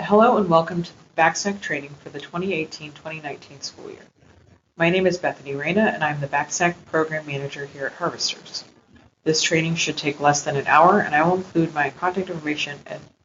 Hello and welcome to the BackSnack training for the 2018-2019 school year. My name is Bethany Reyna and I'm the BackSnack Program Manager here at Harvesters. This training should take less than an hour and I will include my contact information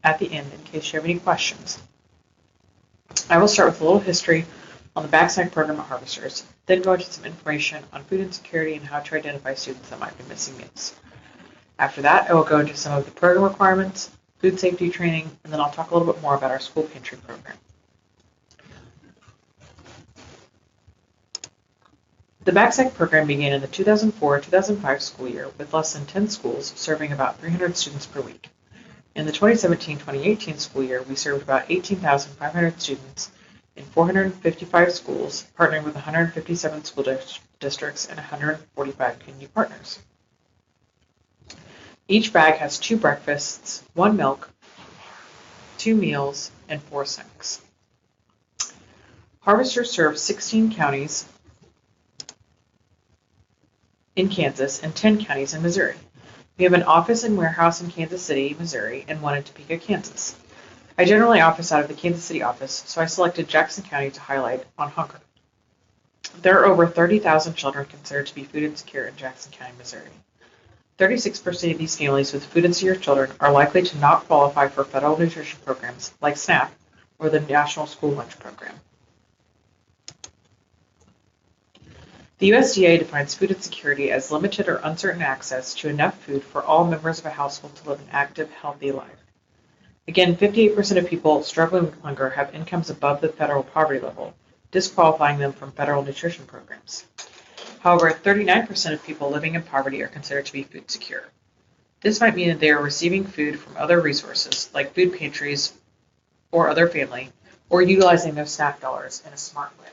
at the end in case you have any questions. I will start with a little history on the BackSnack program at Harvesters, then go into some information on food insecurity and how to identify students that might be missing meals. After that, I will go into some of the program requirements, food safety training, and then I'll talk a little bit more about our school pantry program. The BackSnack program began in the 2004-2005 school year with less than 10 schools serving about 300 students per week. In the 2017-2018 school year, we served about 18,500 students in 455 schools, partnering with 157 school districts and 145 community partners. Each bag has 2 breakfasts, 1 milk, 2 meals, and 4 snacks. Harvesters serves 16 counties in Kansas and 10 counties in Missouri. We have an office and warehouse in Kansas City, Missouri, and one in Topeka, Kansas. I generally office out of the Kansas City office, so I selected Jackson County to highlight on hunger. There are over 30,000 children considered to be food insecure in Jackson County, Missouri. 36% of these families with food insecure children are likely to not qualify for federal nutrition programs like SNAP or the National School Lunch Program. The USDA defines food insecurity as limited or uncertain access to enough food for all members of a household to live an active, healthy life. Again, 58% of people struggling with hunger have incomes above the federal poverty level, disqualifying them from federal nutrition programs. However, 39% of people living in poverty are considered to be food secure. This might mean that they are receiving food from other resources, like food pantries or other family, or utilizing their SNAP dollars in a smart way.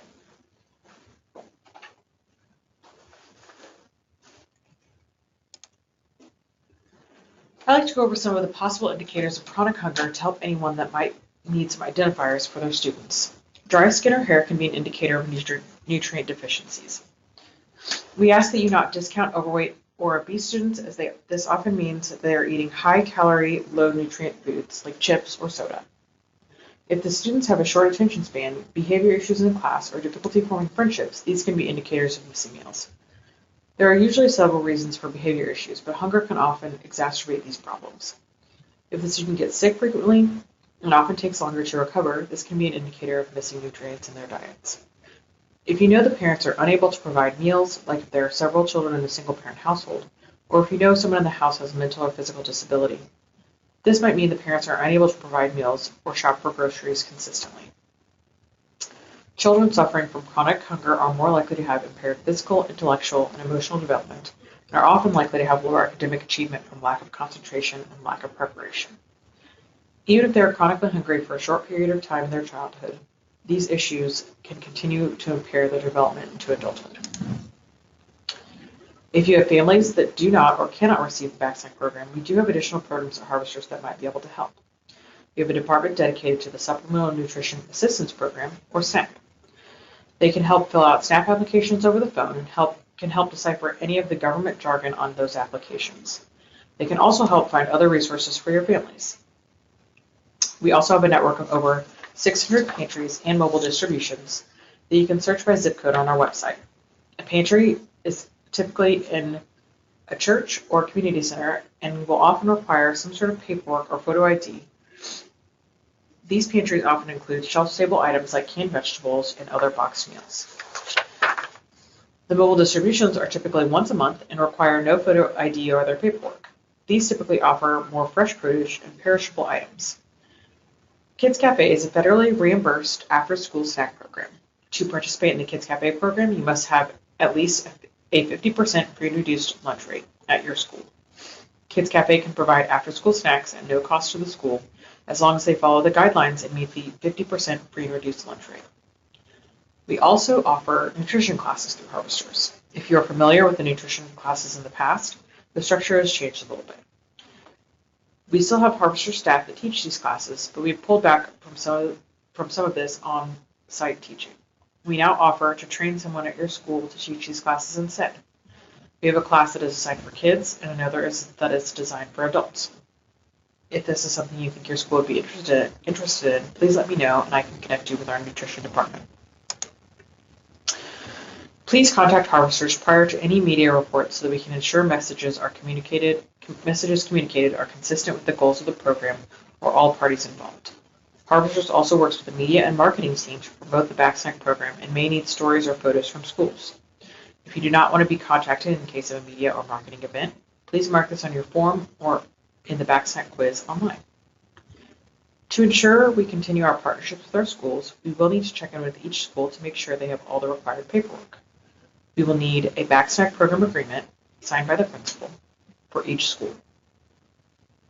I like to go over some of the possible indicators of chronic hunger to help anyone that might need some identifiers for their students. Dry skin or hair can be an indicator of nutrient deficiencies. We ask that you not discount overweight or obese students, as this often means that they are eating high-calorie, low-nutrient foods like chips or soda. If the students have a short attention span, behavior issues in class, or difficulty forming friendships, these can be indicators of missing meals. There are usually several reasons for behavior issues, but hunger can often exacerbate these problems. If the student gets sick frequently and often takes longer to recover, this can be an indicator of missing nutrients in their diets. If you know the parents are unable to provide meals, like if there are several children in a single-parent household, or if you know someone in the house has a mental or physical disability, this might mean the parents are unable to provide meals or shop for groceries consistently. Children suffering from chronic hunger are more likely to have impaired physical, intellectual, and emotional development, and are often likely to have lower academic achievement from lack of concentration and lack of preparation. Even if they are chronically hungry for a short period of time in their childhood, these issues can continue to impair their development into adulthood. If you have families that do not or cannot receive the BackSnack program, we do have additional programs at Harvesters that might be able to help. We have a department dedicated to the Supplemental Nutrition Assistance Program, or SNAP. They can help fill out SNAP applications over the phone and can help decipher any of the government jargon on those applications. They can also help find other resources for your families. We also have a network of over 600 pantries and mobile distributions that you can search by zip code on our website. A pantry is typically in a church or community center and will often require some sort of paperwork or photo ID. These pantries often include shelf-stable items like canned vegetables and other boxed meals. The mobile distributions are typically once a month and require no photo ID or other paperwork. These typically offer more fresh produce and perishable items. Kids Cafe is a federally reimbursed after-school snack program. To participate in the Kids Cafe program, you must have at least a 50% free and reduced lunch rate at your school. Kids Cafe can provide after-school snacks at no cost to the school, as long as they follow the guidelines and meet the 50% free and reduced lunch rate. We also offer nutrition classes through Harvesters. If you're familiar with the nutrition classes in the past, the structure has changed a little bit. We still have Harvester staff that teach these classes, but we've pulled back from some of this on-site teaching. We now offer to train someone at your school to teach these classes instead. We have a class that is designed for kids and another that is designed for adults. If this is something you think your school would be interested in, please let me know and I can connect you with our nutrition department. Please contact harvesters prior to any media reports so that we can ensure messages communicated are consistent with the goals of the program or all parties involved. Harvesters also works with the media and marketing team to promote the BackSnack program and may need stories or photos from schools. If you do not want to be contacted in case of a media or marketing event, please mark this on your form or in the BackSnack quiz online. To ensure we continue our partnerships with our schools, we will need to check in with each school to make sure they have all the required paperwork. We will need a BackSnack program agreement signed by the principal for each school.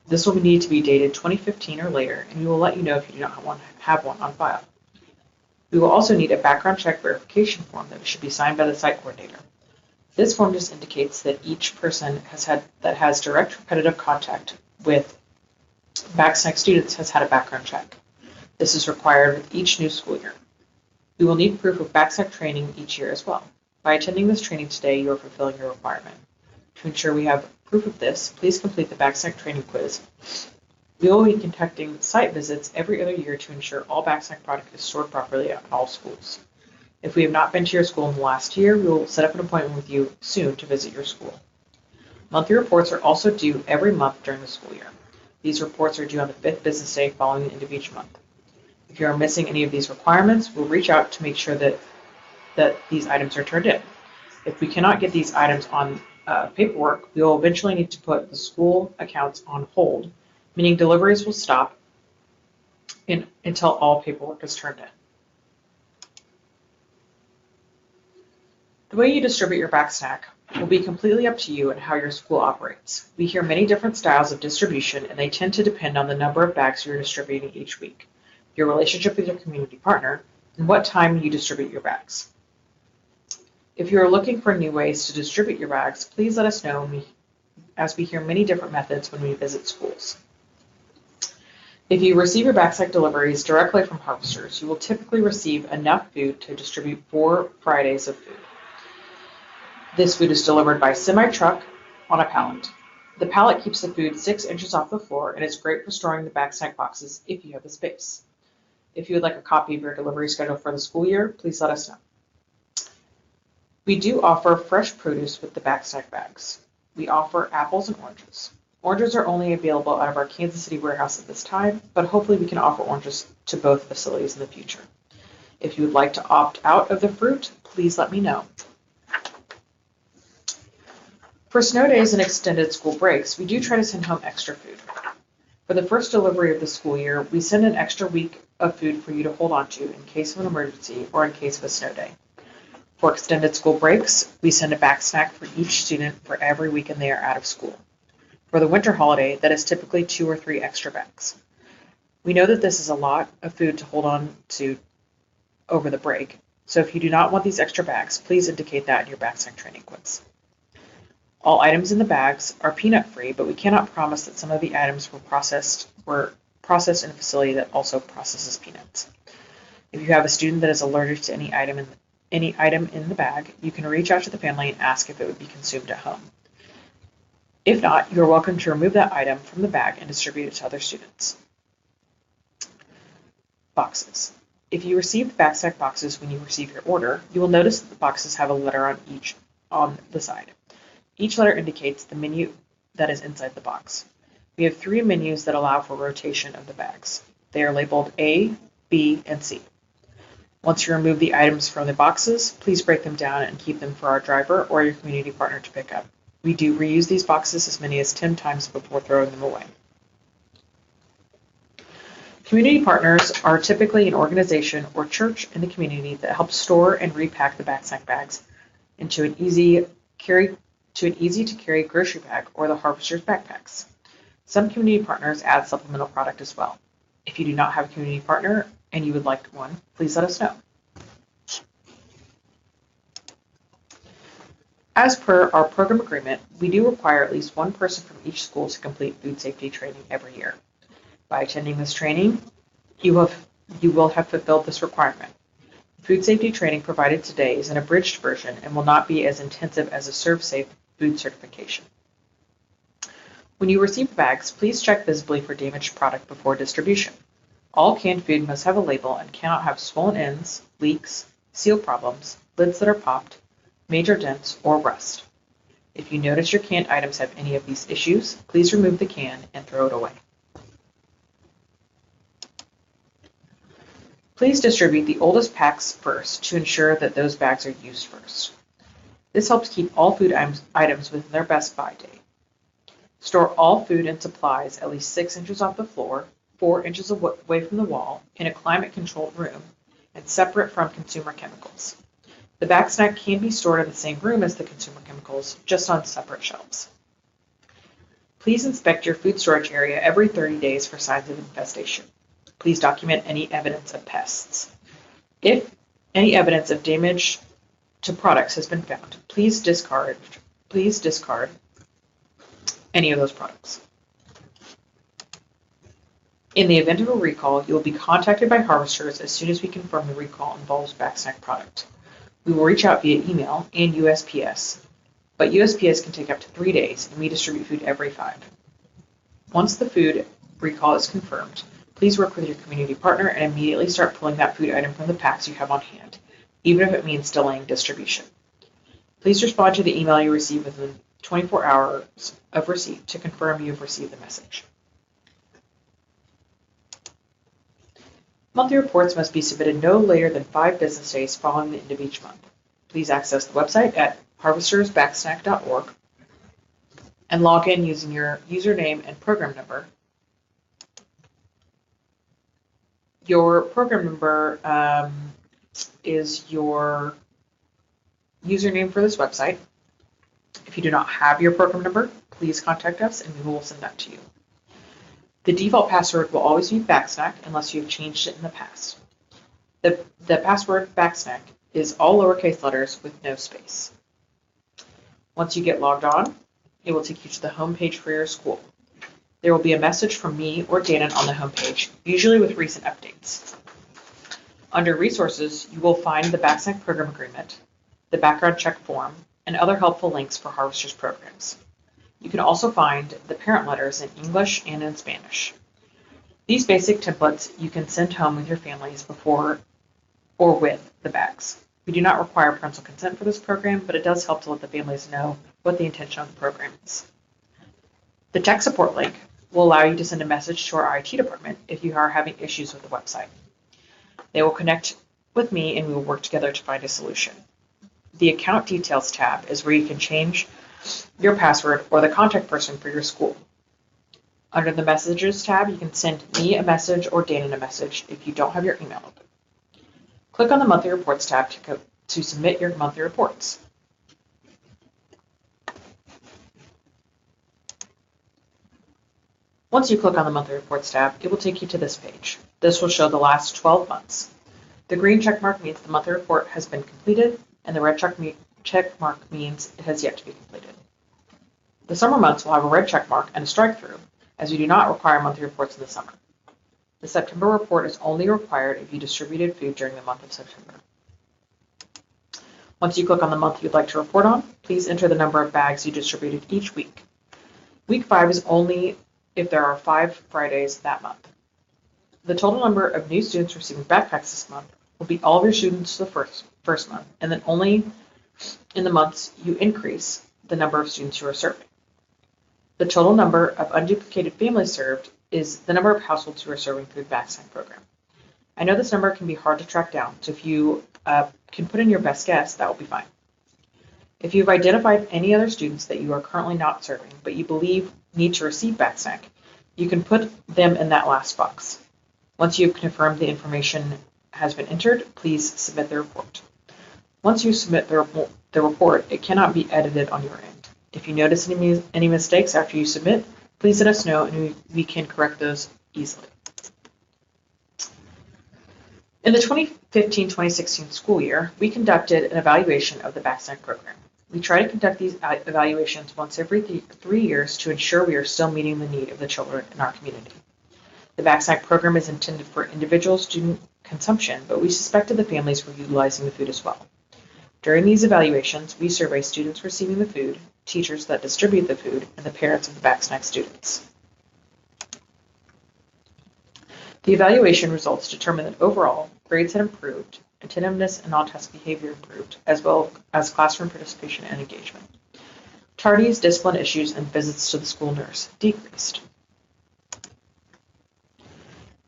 This will need to be dated 2015 or later, and we will let you know if you do not have one on file. We will also need a background check verification form that should be signed by the site coordinator. This form just indicates that each person has direct repetitive contact with BackSnack students has had a background check. This is required with each new school year. We will need proof of BackSnack training each year as well. By attending this training today, you are fulfilling your requirement. To ensure we have proof of this, please complete the BackSnack training quiz. We will be conducting site visits every other year to ensure all BackSnack product is stored properly at all schools. If we have not been to your school in the last year, we will set up an appointment with you soon to visit your school. Monthly reports are also due every month during the school year. These reports are due on the 5th business day following the end of each month. If you are missing any of these requirements, we'll reach out to make sure that these items are turned in. If we cannot get these items on paperwork, we will eventually need to put the school accounts on hold, meaning deliveries will stop until all paperwork is turned in. The way you distribute your BackSnack will be completely up to you and how your school operates. We hear many different styles of distribution, and they tend to depend on the number of bags you're distributing each week, your relationship with your community partner, and what time you distribute your bags. If you are looking for new ways to distribute your bags, please let us know as we hear many different methods when we visit schools. If you receive your BackSnack deliveries directly from harvesters, you will typically receive enough food to distribute 4 Fridays of food. This food is delivered by semi-truck on a pallet. The pallet keeps the food 6 inches off the floor and is great for storing the BackSnack boxes if you have the space. If you would like a copy of your delivery schedule for the school year, please let us know. We do offer fresh produce with the BackSnack bags. We offer apples and oranges. Oranges are only available out of our Kansas City warehouse at this time, but hopefully we can offer oranges to both facilities in the future. If you would like to opt out of the fruit, please let me know. For snow days and extended school breaks, we do try to send home extra food. For the first delivery of the school year, we send an extra week of food for you to hold on to in case of an emergency or in case of a snow day. For extended school breaks, we send a BackSnack for each student for every weekend they are out of school. For the winter holiday, that is typically 2 or 3 extra bags. We know that this is a lot of food to hold on to over the break, so if you do not want these extra bags, please indicate that in your BackSnack training quiz. All items in the bags are peanut-free, but we cannot promise that some of the items were processed in a facility that also processes peanuts. If you have a student that is allergic to any item in the bag, you can reach out to the family and ask if it would be consumed at home. If not, you are welcome to remove that item from the bag and distribute it to other students. Boxes. If you receive the BackSnack boxes when you receive your order, you will notice that the boxes have a letter on the side. Each letter indicates the menu that is inside the box. We have 3 menus that allow for rotation of the bags. They are labeled A, B, and C. Once you remove the items from the boxes, please break them down and keep them for our driver or your community partner to pick up. We do reuse these boxes as many as 10 times before throwing them away. Community partners are typically an organization or church in the community that helps store and repack the BackSnack bags into an easy to carry grocery bag or the harvester's backpacks. Some community partners add supplemental product as well. If you do not have a community partner and you would like one, please let us know. As per our program agreement, we do require at least one person from each school to complete food safety training every year. By attending this training, you will have fulfilled this requirement. Food safety training provided today is an abridged version and will not be as intensive as a ServSafe food certification. When you receive the bags, please check visibly for damaged product before distribution. All canned food must have a label and cannot have swollen ends, leaks, seal problems, lids that are popped, major dents, or rust. If you notice your canned items have any of these issues, please remove the can and throw it away. Please distribute the oldest packs first to ensure that those bags are used first. This helps keep all food items within their best buy date. Store all food and supplies at least 6 inches off the floor, 4 inches away from the wall, in a climate-controlled room, and separate from consumer chemicals. The BackSnack can be stored in the same room as the consumer chemicals, just on separate shelves. Please inspect your food storage area every 30 days for signs of infestation. Please document any evidence of pests. If any evidence of damage to products has been found, please discard any of those products. In the event of a recall, you will be contacted by harvesters as soon as we confirm the recall involves BackSnack product. We will reach out via email and USPS, but USPS can take up to 3 days, and we distribute food every 5. Once the food recall is confirmed, please work with your community partner and immediately start pulling that food item from the packs you have on hand, even if it means delaying distribution. Please respond to the email you receive within 24 hours of receipt to confirm you have received the message. Monthly reports must be submitted no later than 5 business days following the end of each month. Please access the website at harvestersbacksnack.org and log in using your username and program number. Your program number is your username for this website. If you do not have your program number, please contact us and we will send that to you. The default password will always be BackSnack unless you have changed it in the past. The password BackSnack is all lowercase letters with no space. Once you get logged on, it will take you to the home page for your school. There will be a message from me or Danon on the home page, usually with recent updates. Under Resources, you will find the BackSnack program agreement, the background check form, and other helpful links for Harvesters programs. You can also find the parent letters in English and in Spanish. These basic templates you can send home with your families before or with the bags. We do not require parental consent for this program, but it does help to let the families know what the intention of the program is. The tech support link will allow you to send a message to our IT department if you are having issues with the website. They will connect with me and we will work together to find a solution. The Account Details tab is where you can change your password or the contact person for your school. Under the Messages tab, you can send me a message or Danon a message if you don't have your email open. Click on the Monthly Reports tab to submit your monthly reports. Once you click on the Monthly Reports tab, it will take you to this page. This will show the last 12 months. The green check mark means the monthly report has been completed, and the red check mark means it has yet to be completed. The summer months will have a red check mark and a strike through, as we do not require monthly reports in the summer. The September report is only required if you distributed food during the month of September. Once you click on the month you'd like to report on, please enter the number of bags you distributed each week. Week 5 is only if there are 5 Fridays that month. The total number of new students receiving backpacks this month will be all of your students the first month, and then only in the months you increase the number of students you are serving. The total number of unduplicated families served is the number of households who are serving through the BackSnack program. I know this number can be hard to track down, so if you can put in your best guess, that will be fine. If you've identified any other students that you are currently not serving, but you believe need to receive BackSnack, you can put them in that last box. Once you've confirmed the information has been entered, please submit the report. Once you submit the report, it cannot be edited on your end. If you notice any mistakes after you submit, please let us know and we can correct those easily. In the 2015-2016 school year, we conducted an evaluation of the BackSnack program. We try to conduct these evaluations once every 3 years to ensure we are still meeting the need of the children in our community. The BackSnack program is intended for individual student consumption, but we suspected the families were utilizing the food as well. During these evaluations, we survey students receiving the food, teachers that distribute the food, and the parents of the BackSnack students. The evaluation results determined that overall, grades had improved, attentiveness and non-test behavior improved, as well as classroom participation and engagement. Tardies, discipline issues, and visits to the school nurse decreased.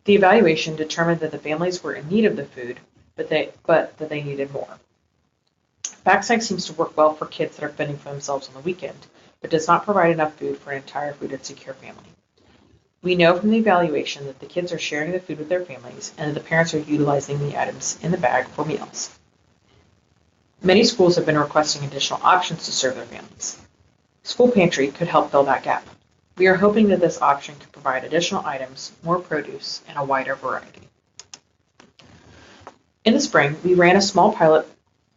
The evaluation determined that the families were in need of the food, but that they needed more. BackSnack seems to work well for kids that are fending for themselves on the weekend, but does not provide enough food for an entire food insecure family. We know from the evaluation that the kids are sharing the food with their families and that the parents are utilizing the items in the bag for meals. Many schools have been requesting additional options to serve their families. School Pantry could help fill that gap. We are hoping that this option could provide additional items, more produce, and a wider variety. In the spring, we ran a small pilot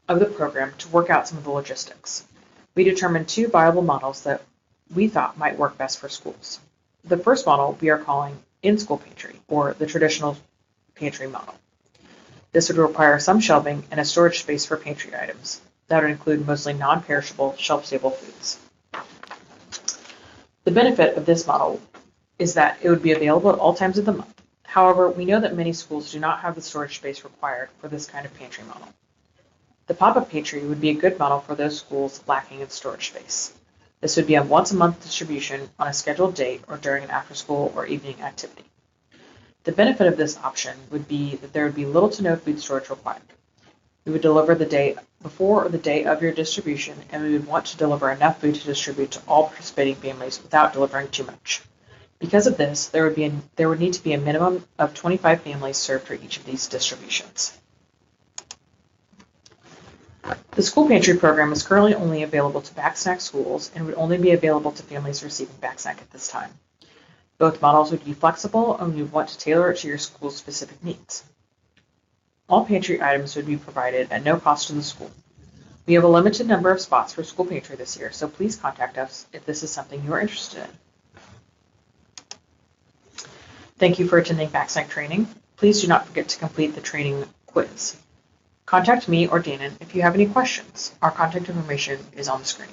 of the program to work out some of the logistics. We determined 2 viable models that we thought might work best for schools. The first model we are calling in-school pantry, or the traditional pantry model. This would require some shelving and a storage space for pantry items. That would include mostly non-perishable, shelf-stable foods. The benefit of this model is that it would be available at all times of the month. However, we know that many schools do not have the storage space required for this kind of pantry model. The pop-up pantry would be a good model for those schools lacking in storage space. This would be a once-a-month distribution on a scheduled date or during an after-school or evening activity. The benefit of this option would be that there would be little to no food storage required. We would deliver the day before or the day of your distribution, and we would want to deliver enough food to distribute to all participating families without delivering too much. Because of this, there would need to be a minimum of 25 families served for each of these distributions. The school pantry program is currently only available to BackSnack schools and would only be available to families receiving BackSnack at this time. Both models would be flexible and we would want to tailor it to your school's specific needs. All pantry items would be provided at no cost to the school. We have a limited number of spots for school pantry this year, so please contact us if this is something you are interested in. Thank you for attending BackSnack training. Please do not forget to complete the training quiz. Contact me or Danon if you have any questions. Our contact information is on the screen.